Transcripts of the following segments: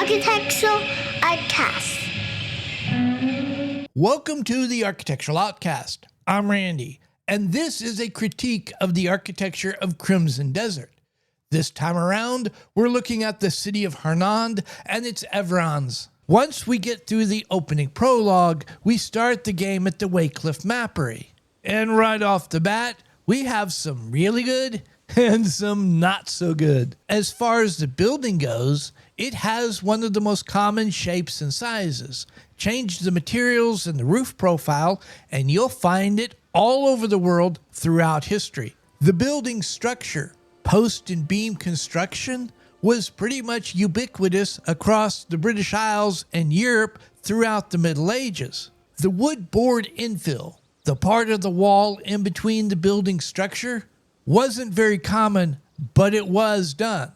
Architectural Outcast. Welcome to the Architectural Outcast. I'm Randy, and this is a critique of the architecture of Crimson Desert. This time around, we're looking at the city of Hernand and its environs. Once we get through the opening prologue, we start the game at the Wycliffe Mapery. And right off the bat, we have some really good and some not so good. As far as the building goes, it has one of the most common shapes and sizes. Change the materials and the roof profile, and you'll find it all over the world throughout history. The building structure, post and beam construction, was pretty much ubiquitous across the British Isles and Europe throughout the Middle Ages. The wood board infill, the part of the wall in between the building structure, wasn't very common, but it was done.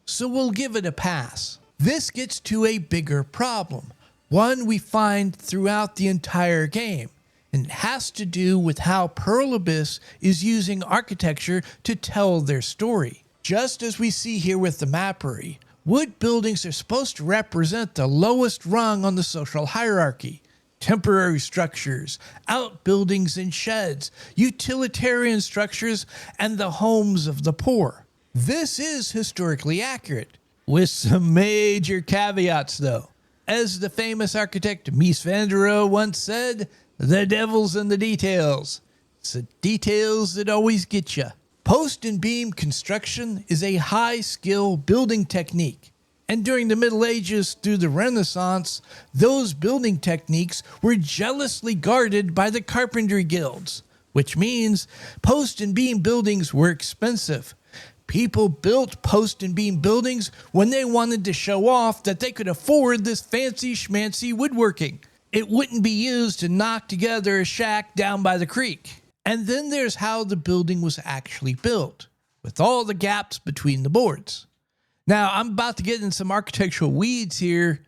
So we'll give it a pass. This gets to a bigger problem, one we find throughout the entire game, and it has to do with how Pearl Abyss is using architecture to tell their story. Just as we see here with the Mapery, wood buildings are supposed to represent the lowest rung on the social hierarchy. Temporary structures, outbuildings and sheds, utilitarian structures, and the homes of the poor. This is historically accurate, with some major caveats though. As the famous architect Mies van der Rohe once said, the devil's in the details. It's the details that always get you. Post and beam construction is a high-skill building technique. And during the Middle Ages through the Renaissance, those building techniques were jealously guarded by the carpentry guilds, which means post and beam buildings were expensive. People built post and beam buildings when they wanted to show off that they could afford this fancy schmancy woodworking. It wouldn't be used to knock together a shack down by the creek. And then there's how the building was actually built, with all the gaps between the boards. Now, I'm about to get in some architectural weeds here,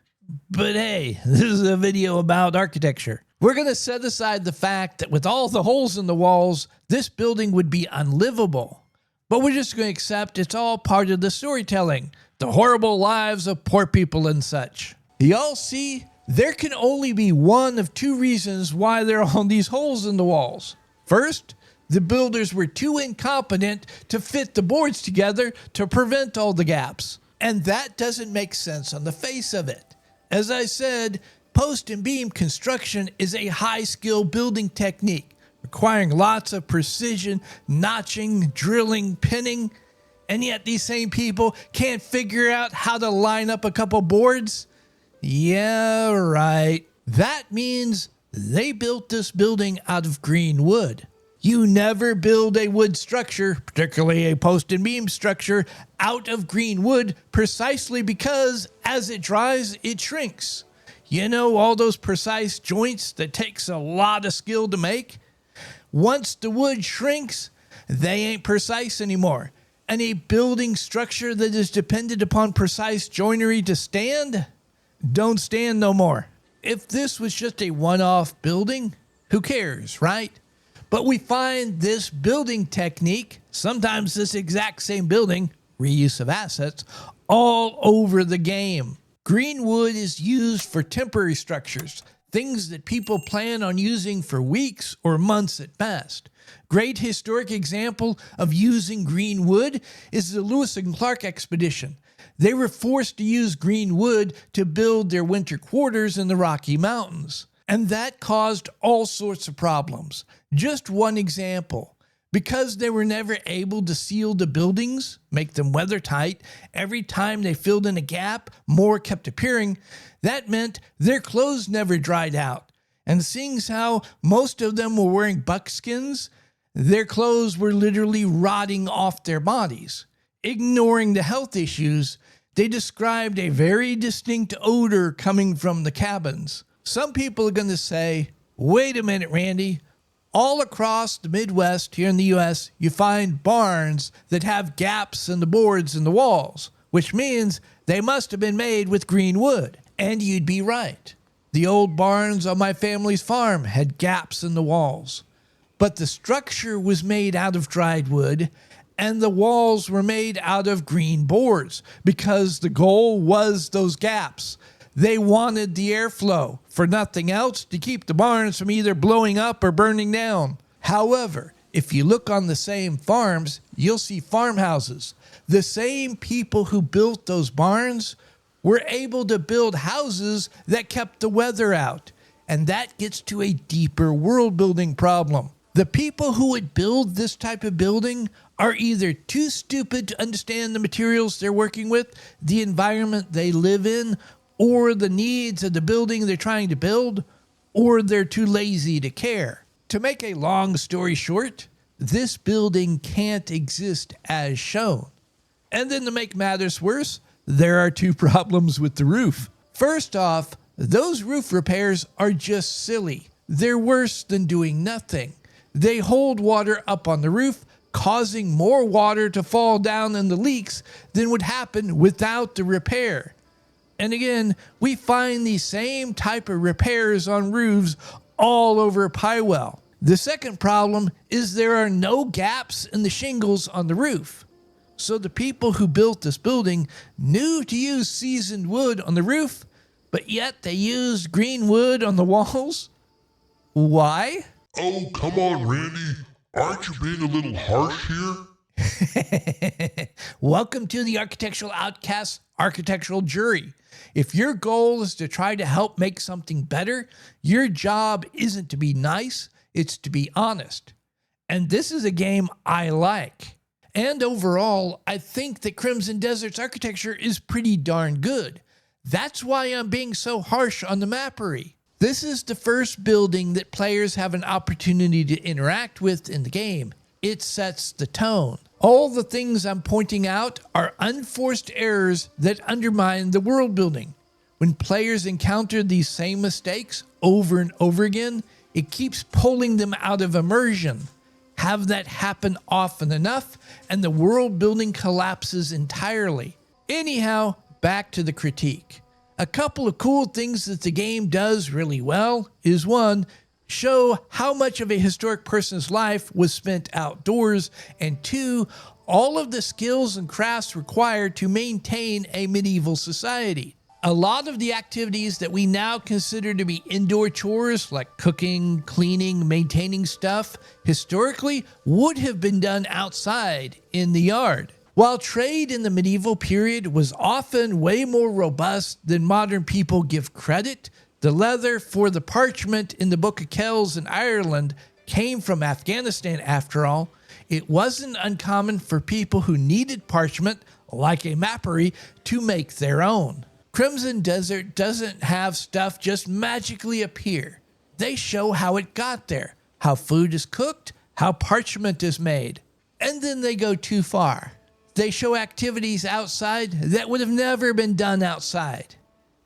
but hey, this is a video about architecture. We're going to set aside the fact that with all the holes in the walls, this building would be unlivable. But we're just going to accept it's all part of the storytelling, the horrible lives of poor people and such. Y'all see, there can only be one of two reasons why there are all these holes in the walls. First, the builders were too incompetent to fit the boards together to prevent all the gaps. And that doesn't make sense on the face of it. As I said, post and beam construction is a high-skill building technique, requiring lots of precision, notching, drilling, pinning, and yet these same people can't figure out how to line up a couple boards? Yeah, right. That means they built this building out of green wood. You never build a wood structure, particularly a post and beam structure, out of green wood precisely because as it dries, it shrinks. You know, all those precise joints that takes a lot of skill to make? Once the wood shrinks, they ain't precise anymore. And a building structure that is dependent upon precise joinery to stand, don't stand no more. If this was just a one-off building, who cares, right? But we find this building technique, sometimes this exact same building, reuse of assets, all over the game. Green wood is used for temporary structures, things that people plan on using for weeks or months at best. Great historic example of using green wood is the Lewis and Clark expedition. They were forced to use green wood to build their winter quarters in the Rocky Mountains. And that caused all sorts of problems. Just one example. Because they were never able to seal the buildings, make them weather tight, every time they filled in a gap, more kept appearing. That meant their clothes never dried out. And seeing as how most of them were wearing buckskins, their clothes were literally rotting off their bodies. Ignoring the health issues, they described a very distinct odor coming from the cabins. Some people are going to say, wait a minute, Randy. All across the Midwest here in the U.S., you find barns that have gaps in the boards and the walls, which means they must have been made with green wood. And you'd be right. The old barns on my family's farm had gaps in the walls. But the structure was made out of dried wood, and the walls were made out of green boards because the goal was those gaps. They wanted the airflow, for nothing else, to keep the barns from either blowing up or burning down. However, if you look on the same farms, you'll see farmhouses. The same people who built those barns were able to build houses that kept the weather out. And that gets to a deeper world building problem. The people who would build this type of building are either too stupid to understand the materials they're working with, the environment they live in, or the needs of the building they're trying to build, or they're too lazy to care. To make a long story short, this building can't exist as shown. And then to make matters worse, there are two problems with the roof. First off, those roof repairs are just silly. They're worse than doing nothing. They hold water up on the roof, causing more water to fall down in the leaks than would happen without the repair. And again, we find these same type of repairs on roofs all over Pywell. The second problem is there are no gaps in the shingles on the roof. So the people who built this building knew to use seasoned wood on the roof, but yet they used green wood on the walls? Why? Oh, come on, Randy. Aren't you being a little harsh here? Welcome to the Architectural Outcast Architectural Jury. If your goal is to try to help make something better, your job isn't to be nice, it's to be honest. And this is a game I like. And overall, I think that Crimson Desert's architecture is pretty darn good. That's why I'm being so harsh on the Mapery. This is the first building that players have an opportunity to interact with in the game. It sets the tone. All the things I'm pointing out are unforced errors that undermine the world building. When players encounter these same mistakes over and over again, it keeps pulling them out of immersion. Have that happen often enough, and the world building collapses entirely. Anyhow, back to the critique. A couple of cool things that the game does really well is one, show how much of a historic person's life was spent outdoors, and two, all of the skills and crafts required to maintain a medieval society. A lot of the activities that we now consider to be indoor chores, like cooking, cleaning, maintaining stuff, historically would have been done outside in the yard. While trade in the medieval period was often way more robust than modern people give credit, the leather for the parchment in the Book of Kells in Ireland came from Afghanistan after all. It wasn't uncommon for people who needed parchment, like a Mapery, to make their own. Crimson Desert doesn't have stuff just magically appear. They show how it got there, how food is cooked, how parchment is made. And then they go too far. They show activities outside that would have never been done outside.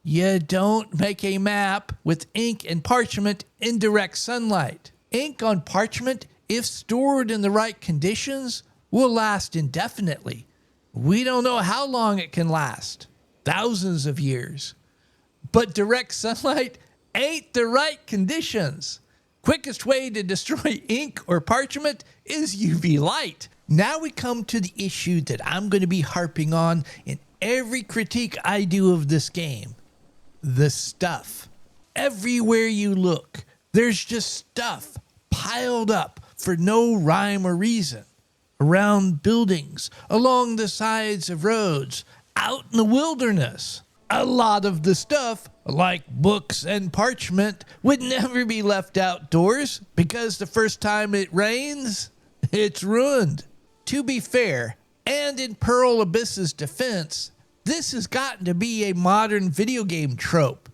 You don't make a map with ink and parchment in direct sunlight. Ink on parchment, if stored in the right conditions, will last indefinitely. We don't know how long it can last. Thousands of years. But direct sunlight ain't the right conditions. Quickest way to destroy ink or parchment is UV light. Now we come to the issue that I'm going to be harping on in every critique I do of this game. The stuff. Everywhere you look, there's just stuff piled up for no rhyme or reason. Around buildings, along the sides of roads, out in the wilderness. A lot of the stuff, like books and parchment, would never be left outdoors because the first time it rains, it's ruined. To be fair, and in Pearl Abyss's defense, this has gotten to be a modern video game trope.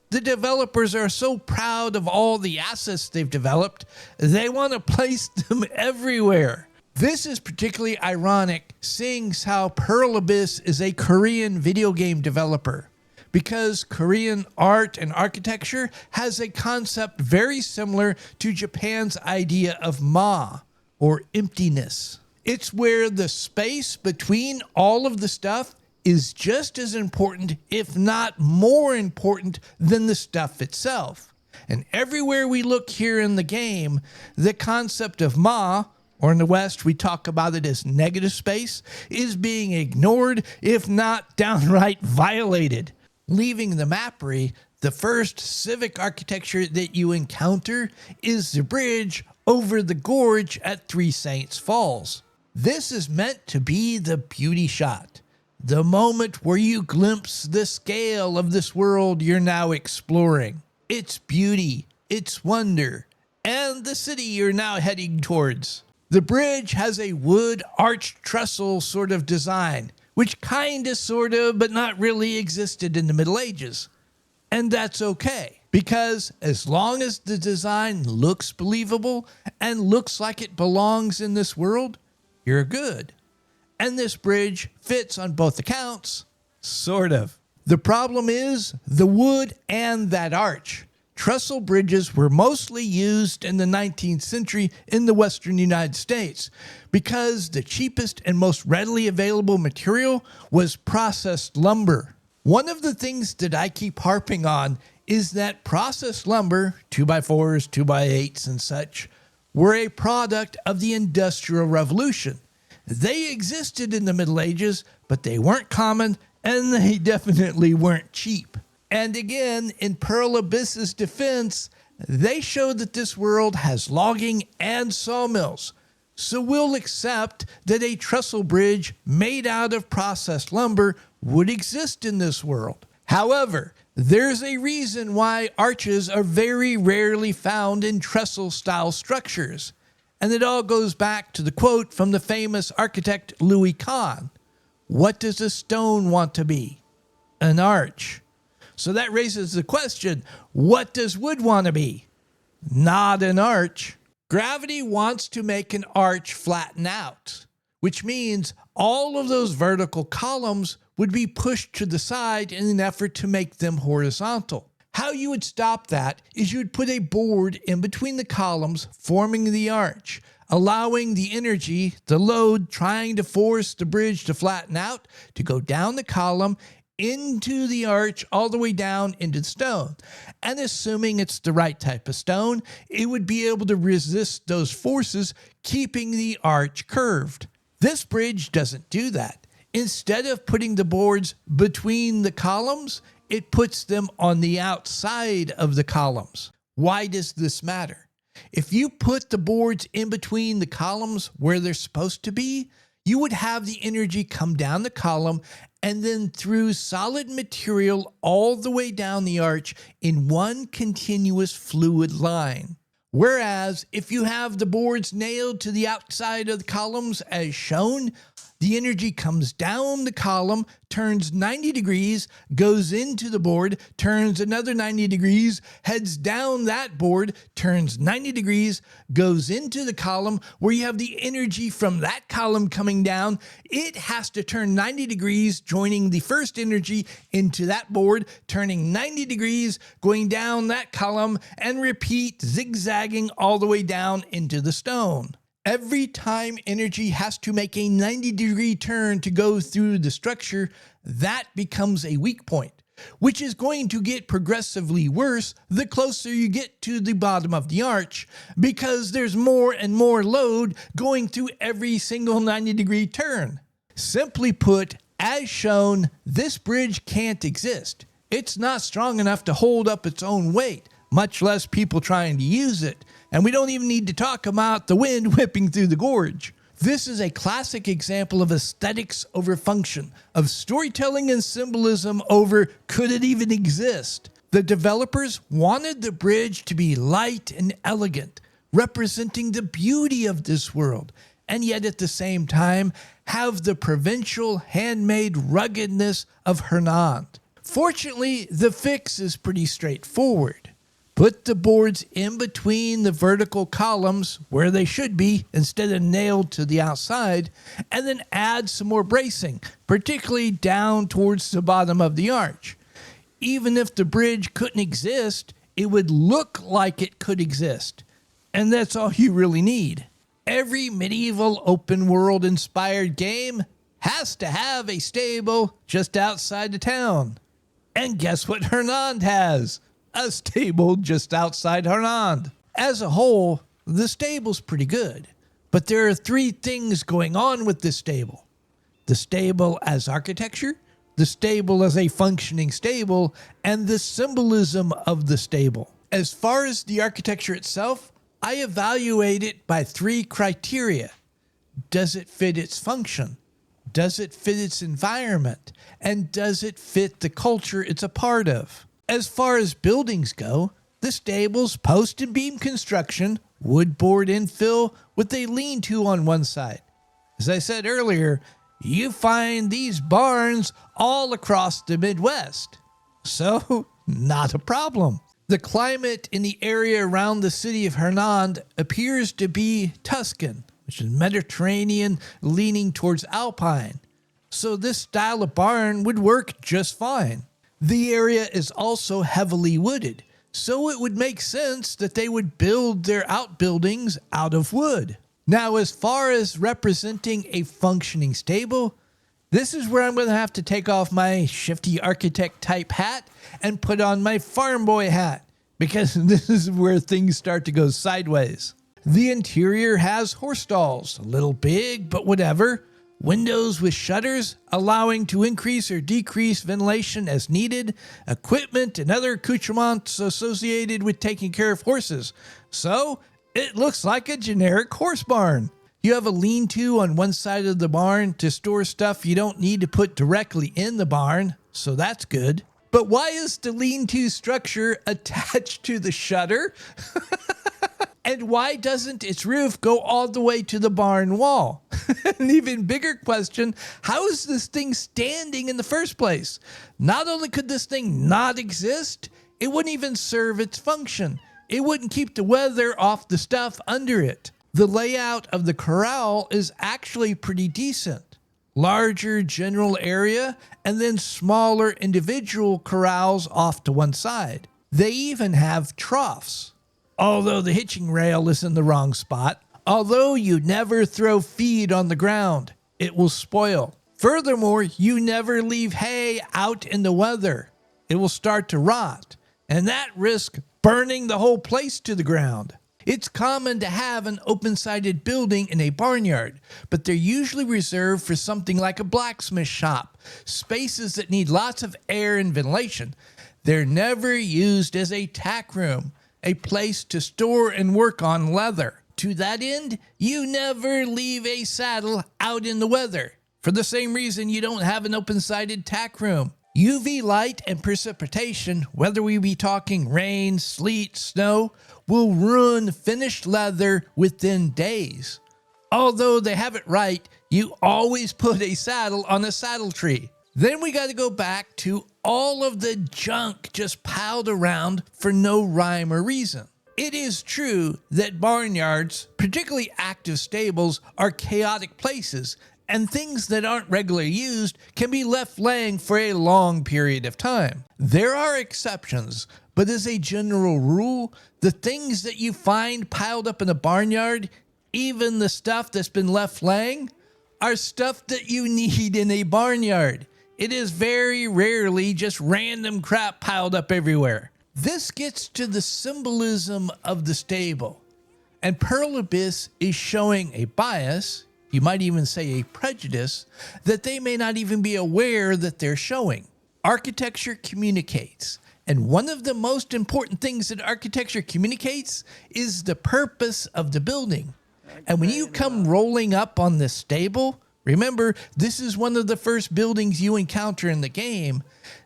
The developers are so proud of all the assets they've developed, they want to place them everywhere. This is particularly ironic, seeing how Pearl Abyss is a Korean video game developer, because Korean art and architecture has a concept very similar to Japan's idea of ma, or emptiness. It's where the space between all of the stuff is just as important, if not more important, than the stuff itself. And everywhere we look here in the game, the concept of ma, or in the West, we talk about it as negative space, is being ignored, if not downright violated. Leaving the Mapery, the first civic architecture that you encounter is the bridge over the gorge at Three Saints Falls. This is meant to be the beauty shot, the moment where you glimpse the scale of this world you're now exploring, its beauty, its wonder, and the city you're now heading towards. The bridge has a wood arched trestle sort of design, which kinda, sorta, but not really existed in the Middle Ages. And that's okay, because as long as the design looks believable and looks like it belongs in this world, you're good. And this bridge fits on both accounts, sort of. The problem is the wood and that arch. Trestle bridges were mostly used in the 19th century in the western United States because the cheapest and most readily available material was processed lumber. One of the things that I keep harping on is that processed lumber, 2x4s, 2x8s, and such, were a product of the Industrial Revolution. They existed in the Middle Ages, but they weren't common, and they definitely weren't cheap. And again, in Pearl Abyss's defense, they show that this world has logging and sawmills. So we'll accept that a trestle bridge made out of processed lumber would exist in this world. However, there's a reason why arches are very rarely found in trestle-style structures. And it all goes back to the quote from the famous architect Louis Kahn. What does a stone want to be? An arch. So that raises the question, what does wood want to be? Not an arch. Gravity wants to make an arch flatten out, which means all of those vertical columns would be pushed to the side in an effort to make them horizontal. How you would stop that is you would put a board in between the columns forming the arch, allowing the energy, the load trying to force the bridge to flatten out, to go down the column into the arch all the way down into the stone. And assuming it's the right type of stone, it would be able to resist those forces, keeping the arch curved. This bridge doesn't do that. Instead of putting the boards between the columns, it puts them on the outside of the columns. Why does this matter? If you put the boards in between the columns where they're supposed to be, you would have the energy come down the column and then through solid material all the way down the arch in one continuous fluid line. Whereas if you have the boards nailed to the outside of the columns as shown, the energy comes down the column, turns 90 degrees, goes into the board, turns another 90 degrees, heads down that board, turns 90 degrees, goes into the column where you have the energy from that column coming down. It has to turn 90 degrees, joining the first energy into that board, turning 90 degrees, going down that column, and repeat zigzagging all the way down into the stone. Every time energy has to make a 90-degree turn to go through the structure, that becomes a weak point, which is going to get progressively worse the closer you get to the bottom of the arch, because there's more and more load going through every single 90-degree turn. Simply put, as shown, this bridge can't exist. It's not strong enough to hold up its own weight, much less people trying to use it. And we don't even need to talk about the wind whipping through the gorge. This is a classic example of aesthetics over function, of storytelling and symbolism over could it even exist. The developers wanted the bridge to be light and elegant, representing the beauty of this world, and yet at the same time have the provincial handmade ruggedness of Hernand. Fortunately, the fix is pretty straightforward. Put the boards in between the vertical columns where they should be instead of nailed to the outside, and then add some more bracing, particularly down towards the bottom of the arch. Even if the bridge couldn't exist, it would look like it could exist. And that's all you really need. Every medieval open world inspired game has to have a stable just outside the town. And guess what Hernand has? A stable just outside Hernand. As a whole, the stable's pretty good, But there are three things going on with this stable: the stable as architecture, the stable as a functioning stable, and the symbolism of the stable. As far as the architecture itself, I evaluate it by three criteria. Does it fit its function? Does it fit its environment? And does it fit the culture it's a part of? As far as buildings go, the stable's post and beam construction, wood board infill with a lean-to on one side. As I said earlier, you find these barns all across the Midwest. So, not a problem. The climate in the area around the city of Hernand appears to be Tuscan, which is Mediterranean leaning towards Alpine. So this style of barn would work just fine. The area is also heavily wooded, so it would make sense that they would build their outbuildings out of wood. Now, as far as representing a functioning stable, this is where I'm going to have to take off my shifty architect type hat and put on my farm boy hat, because this is where things start to go sideways. The interior has horse stalls, a little big, but whatever. Windows with shutters, allowing to increase or decrease ventilation as needed, equipment and other accoutrements associated with taking care of horses. So, it looks like a generic horse barn. You have a lean-to on one side of the barn to store stuff you don't need to put directly in the barn, so that's good. But why is the lean-to structure attached to the shutter? And why doesn't its roof go all the way to the barn wall? An even bigger question, how is this thing standing in the first place? Not only could this thing not exist, it wouldn't even serve its function. It wouldn't keep the weather off the stuff under it. The layout of the corral is actually pretty decent. Larger general area and then smaller individual corrals off to one side. They even have troughs. Although the hitching rail is in the wrong spot. Although you never throw feed on the ground, it will spoil. Furthermore, you never leave hay out in the weather. It will start to rot, and that risks burning the whole place to the ground. It's common to have an open-sided building in a barnyard, but they're usually reserved for something like a blacksmith shop, spaces that need lots of air and ventilation. They're never used as a tack room, a place to store and work on leather. To that end, you never leave a saddle out in the weather. For the same reason you don't have an open-sided tack room. UV light and precipitation, whether we be talking rain, sleet, snow, will ruin finished leather within days. Although they have it right, you always put a saddle on a saddle tree. Then we got to go back to all of the junk just piled around for no rhyme or reason. It is true that barnyards, particularly active stables, are chaotic places, and things that aren't regularly used can be left laying for a long period of time. There are exceptions, but as a general rule, the things that you find piled up in a barnyard, even the stuff that's been left laying, are stuff that you need in a barnyard. It is very rarely just random crap piled up everywhere. This gets to the symbolism of the stable. And Pearl Abyss is showing a bias, you might even say a prejudice, that they may not even be aware that they're showing. Architecture communicates. And one of the most important things that architecture communicates is the purpose of the building. And when you come rolling up on this stable, remember, this is one of the first buildings you encounter in the game.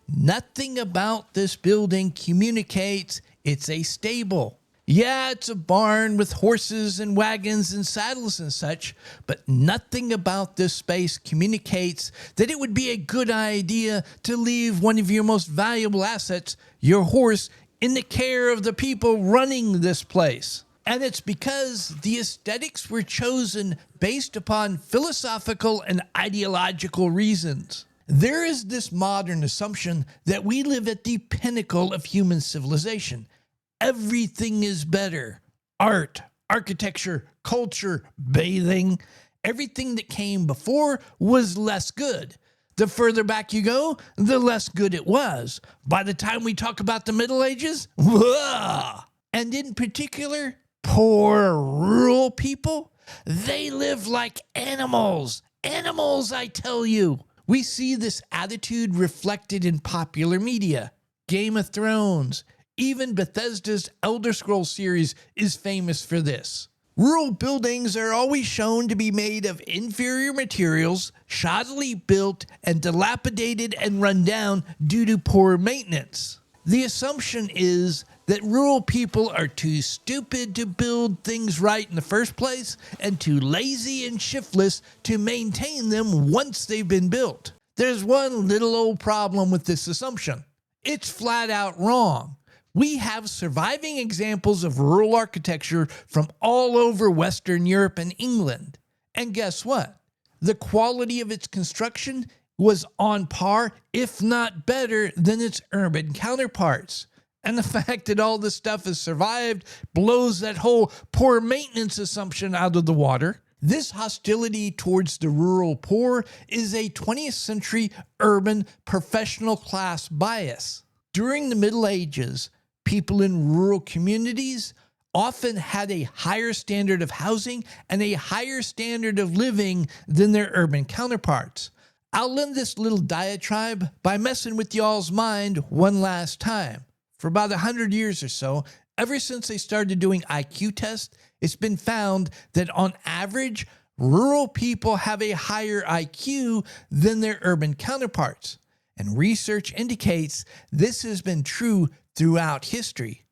Nothing about this building communicates it's a stable. Yeah, it's a barn with horses and wagons and saddles and such, but nothing about this space communicates that it would be a good idea to leave one of your most valuable assets, your horse, in the care of the people running this place. And it's because the aesthetics were chosen based upon philosophical and ideological reasons. There is this modern assumption that we live at the pinnacle of human civilization. Everything is better. Art, architecture, culture, bathing. Everything that came before was less good. The further back you go, the less good it was. By the time we talk about the Middle Ages, whoa! And in particular, Poor rural people, they live like animals. Animals, I tell you. We see this attitude reflected in popular media. Game of Thrones, even Bethesda's Elder Scrolls series is famous for this. Rural buildings are always shown to be made of inferior materials, shoddily built, and dilapidated and run down due to poor maintenance. The assumption is that rural people are too stupid to build things right in the first place and too lazy and shiftless to maintain them once they've been built. There's one little old problem with this assumption. It's flat out wrong. We have surviving examples of rural architecture from all over Western Europe and England. And guess what? The quality of its construction was on par, if not better, than its urban counterparts. And the fact that all this stuff has survived blows that whole poor maintenance assumption out of the water. This hostility towards the rural poor is a 20th century urban professional class bias. During the Middle Ages, people in rural communities often had a higher standard of housing and a higher standard of living than their urban counterparts. I'll end this little diatribe by messing with y'all's mind one last time. For about 100 years or so, ever since they started doing IQ tests, it's been found that on average, rural people have a higher IQ than their urban counterparts. And research indicates this has been true throughout history.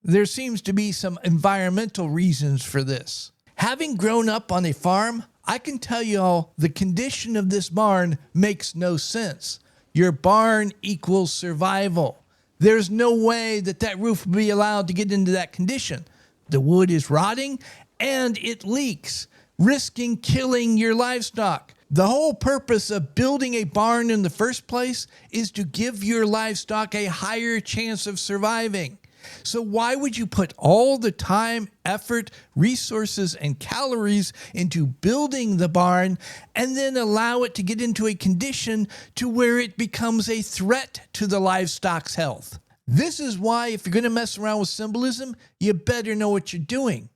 There seems to be some environmental reasons for this. Having grown up on a farm, I can tell y'all the condition of this barn makes no sense. Your barn equals survival. There's no way that that roof will be allowed to get into that condition. The wood is rotting and it leaks, risking killing your livestock. The whole purpose of building a barn in the first place is to give your livestock a higher chance of surviving. So why would you put all the time, effort, resources, and calories into building the barn and then allow it to get into a condition to where it becomes a threat to the livestock's health? This is why if you're going to mess around with symbolism, you better know what you're doing.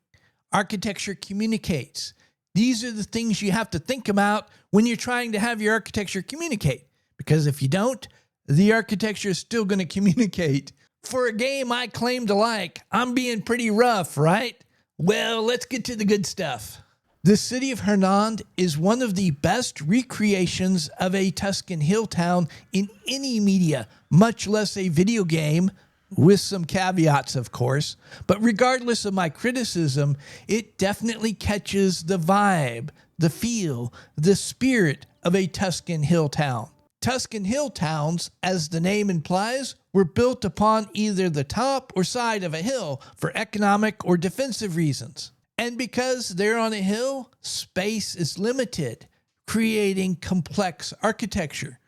Architecture communicates. These are the things you have to think about when you're trying to have your architecture communicate. Because if you don't, the architecture is still going to communicate. For a game I claim to like, I'm being pretty rough, right? Well, let's get to the good stuff. The city of Hernand is one of the best recreations of a Tuscan hill town in any media, much less a video game, with some caveats, of course. But regardless of my criticism, it definitely catches the vibe, the feel, the spirit of a Tuscan hill town. Tuscan hill towns, as the name implies, were built upon either the top or side of a hill for economic or defensive reasons. And because they're on a hill, space is limited, creating complex architecture.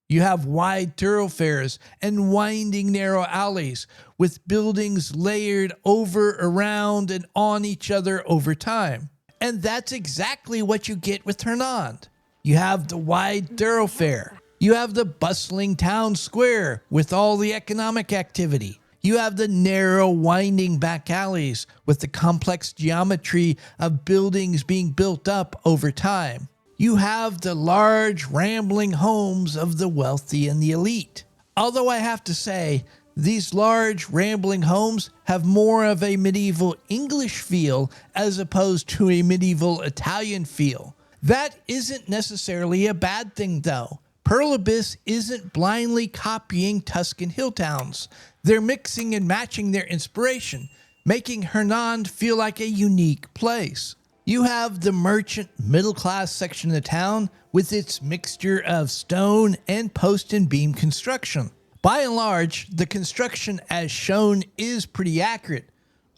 You have wide thoroughfares and winding narrow alleys with buildings layered over, around, and on each other over time. And that's exactly what you get with Hernand. You have the wide thoroughfare. You have the bustling town square with all the economic activity. You have the narrow, winding back alleys with the complex geometry of buildings being built up over time. You have the large, rambling homes of the wealthy and the elite. Although I have to say, these large, rambling homes have more of a medieval English feel as opposed to a medieval Italian feel. That isn't necessarily a bad thing, though. Pearl Abyss isn't blindly copying Tuscan hill towns. They're mixing and matching their inspiration, making Hernand feel like a unique place. You have the merchant middle-class section of the town with its mixture of stone and post and beam construction. By and large, the construction as shown is pretty accurate,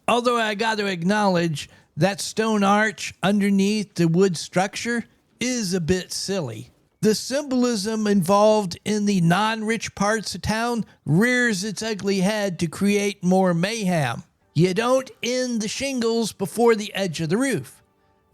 although I got to acknowledge that stone arch underneath the wood structure is a bit silly. The symbolism involved in the non-rich parts of town rears its ugly head to create more mayhem. You don't end the shingles before the edge of the roof.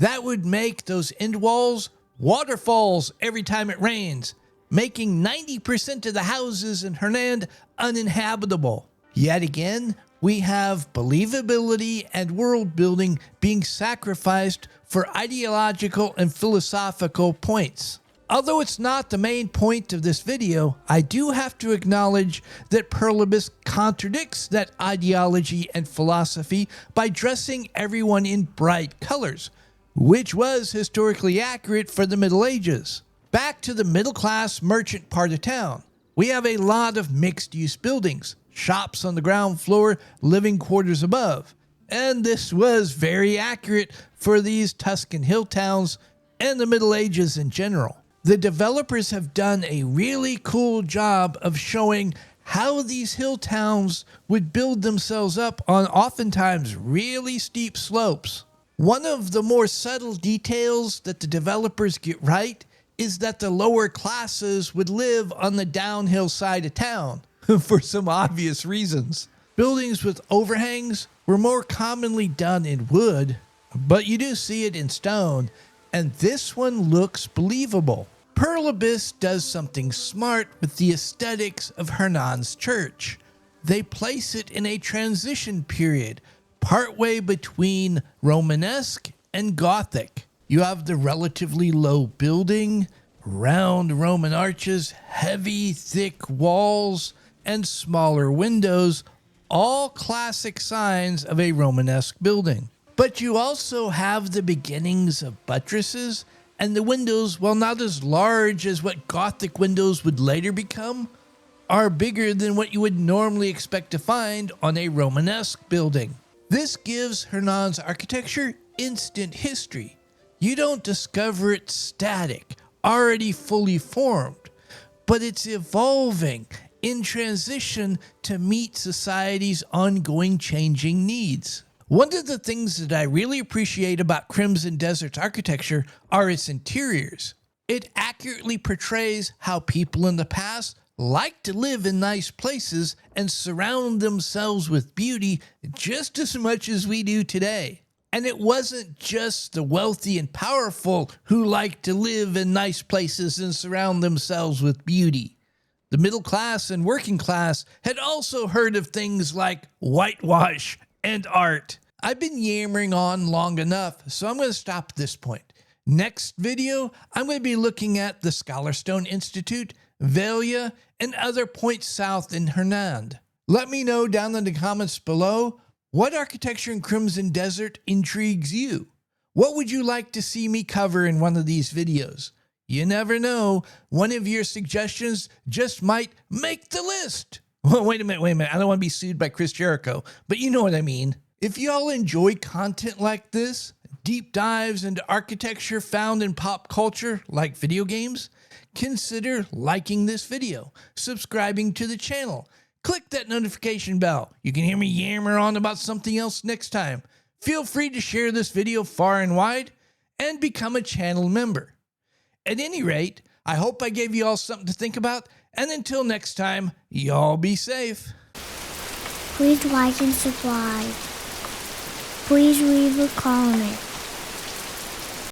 That would make those end walls waterfalls every time it rains, making 90% of the houses in Hernand uninhabitable. Yet again, we have believability and world building being sacrificed for ideological and philosophical points. Although it's not the main point of this video, I do have to acknowledge that Perlibus contradicts that ideology and philosophy by dressing everyone in bright colors, which was historically accurate for the Middle Ages. Back to the middle-class merchant part of town. We have a lot of mixed-use buildings, shops on the ground floor, living quarters above. And this was very accurate for these Tuscan hill towns and the Middle Ages in general. The developers have done a really cool job of showing how these hill towns would build themselves up on oftentimes really steep slopes. One of the more subtle details that the developers get right is that the lower classes would live on the downhill side of town for some obvious reasons. Buildings with overhangs were more commonly done in wood, but you do see it in stone, and this one looks believable. Perlibus does something smart with the aesthetics of Hernand's church. They place it in a transition period, partway between Romanesque and Gothic. You have the relatively low building, round Roman arches, heavy, thick walls, and smaller windows, all classic signs of a Romanesque building. But you also have the beginnings of buttresses, and the windows, while not as large as what Gothic windows would later become, are bigger than what you would normally expect to find on a Romanesque building. This gives Hernand's architecture instant history. You don't discover it static, already fully formed, but it's evolving in transition to meet society's ongoing changing needs. One of the things that I really appreciate about Crimson Desert's architecture are its interiors. It accurately portrays how people in the past liked to live in nice places and surround themselves with beauty just as much as we do today. And it wasn't just the wealthy and powerful who liked to live in nice places and surround themselves with beauty. The middle class and working class had also heard of things like whitewash and art. I've been yammering on long enough, so I'm going to stop at this point. Next video, I'm going to be looking at the Scholarstone Institute, Velia, and other points south in Hernand. Let me know down in the comments below, what architecture in Crimson Desert intrigues you? What would you like to see me cover in one of these videos? You never know, one of your suggestions just might make the list. Well, wait a minute. I don't want to be sued by Chris Jericho, but you know what I mean. If y'all enjoy content like this, deep dives into architecture found in pop culture like video games, consider liking this video, subscribing to the channel, click that notification bell. You can hear me yammer on about something else next time. Feel free to share this video far and wide and become a channel member. At any rate, I hope I gave you all something to think about, and until next time, y'all be safe. Please like and subscribe. Please leave a comment.